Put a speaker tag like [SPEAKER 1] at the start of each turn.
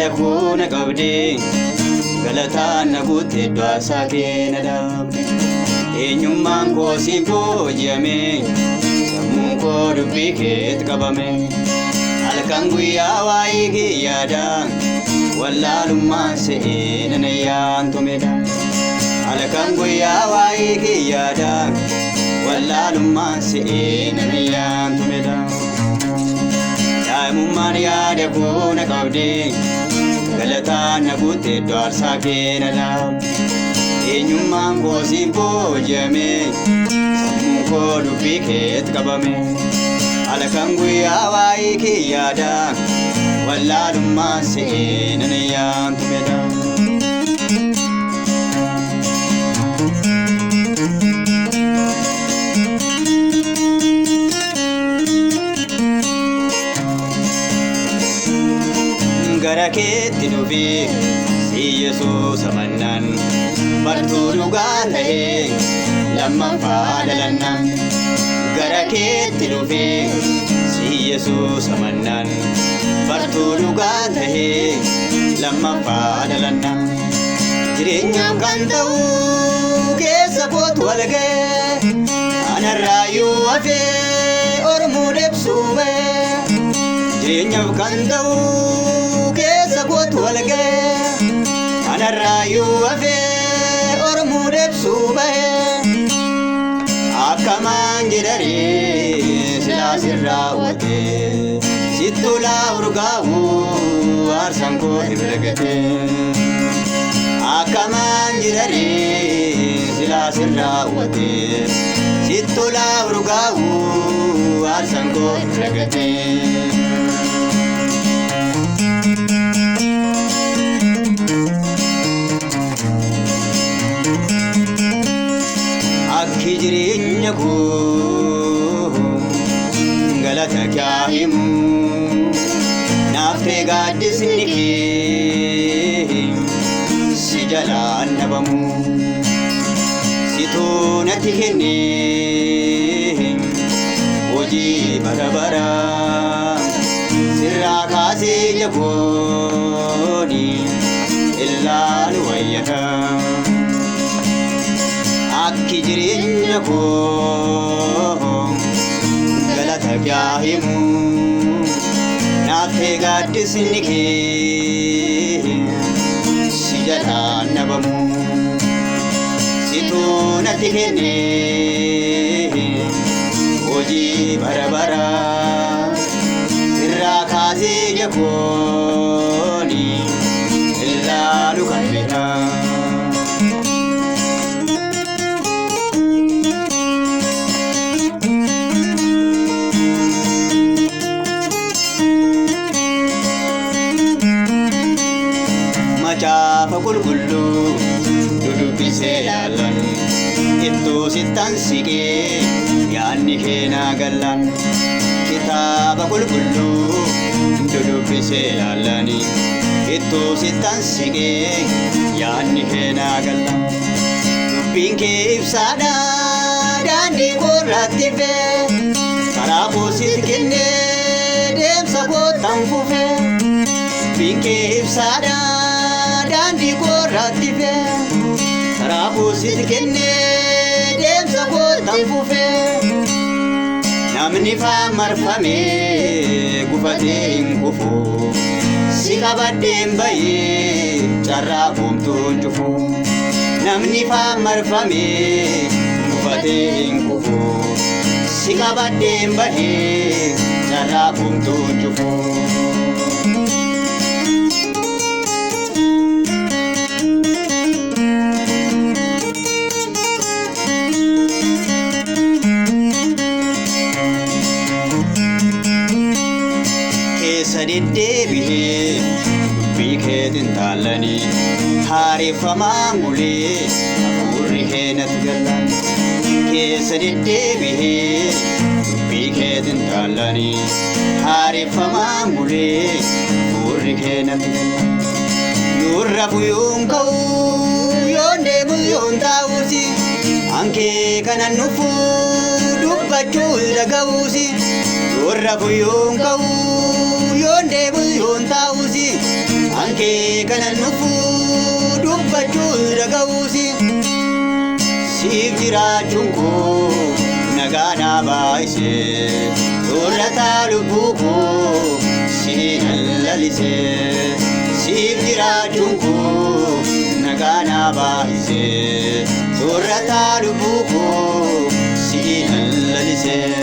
[SPEAKER 1] Yakuna qabdi galataan naguutte dwaasaa keena dhaabde eenyummaan koo siif booji'ame sammuun koo dubbii keetti qabame halkan guyyaa waa'ee kee yaada wallaalummaan se'ee nanayyaan tumedha halkan guyyaa waa'ee kee yaada wallaalummaan se'ee nanayyaan tumedha daa'imummaan yaada kuna qabdi galataan naguutte dwaasaa keena dhaabde eenyummaan koo siif booji'ame sammuun koo dubbii keetti qabame halkan guyyaa waa'ee kee yaada wallaalummaan se'ee nanayyaan tumedha gara keetti dhufi si Yesuus amannan bartuu dhugaa ta'ee lammaffaa dhalannan gara keetti dhufi si Yesuus amannan bartuu dhugaa ta'ee lammaffaa dhalannan jireenyaaf kan ta'u keessa kootu walga'e anarraayyuu hafee ormuu dheebsuu ba'e jireenyaaf kan ta'u keessa kootu walga'e anarraayyuu hafee ormuu dheebsuu ba'e akkamaan jedhanii silaa sirraa wate sittulaa urgaa'u aarsan koo hin ragate akkamaan jedhanii silaa sirraa wate sittulaa urgaa'u aarsan koo hin ragate akki jireenya koo galata kyaa himu naaf ta'e gaaddisni kee si jalaan dhabamu situu natti kenne hojii bara baraa sirraa kaasee jabooni ilaalu wayyata akki jireenya koo galata kyaa himu naaf ta'e gaaddisni kee si jalaan dhabamu situu natti kenne hojii bara baraa sirraa kaasee jabooni ilaalu kan fedha macaafa qulqulluu dudubbisee yaalan ittuu sittan siqee yaanni keenaa gallan kitaaba qulqulluu dudubbisee yaalan ittuu sittan siqee yaanni keenaa gallan dubbiin kee ibsaadha daandii koorratti fee karaa koo sitti kennee deemsa kootan fufee dubbiin kee ibsaadha daandii koorratti fee karaa koo sitti kennee deemsa kootan fufee namni faan marfamee gufatee hin kufu si qabadheen bahee carraa boomtuun cufu namni faan marfamee gufatee hin kufu si qabadheen bahee carraa boomtuun cufu sadiddeebi'ee dubbii keetiin taallanii haarifamaa mulee hafuurri keenyatti galan keessa deddeebi'ee dubbii keetiin taallanii haarifamaa mulee hafuurri keenyatti galan yoorra buyyoon ka'uu yoon deemu yoon taa'uusi ankee kanan nufuu dubbachuu dhaga'uusi yoorra buyyoon ka'uu yoon deemu yoon taa'uusi ankee kanan nufuu dubbachuu dhaga'uusi siif jiraachuun koo nagaa naa baay'isee soorrataa lubbuu koo siinan lalisee siif jiraachuun koo nagaa naa baay'isee soorrataa lubbuu koo siinan lalisee.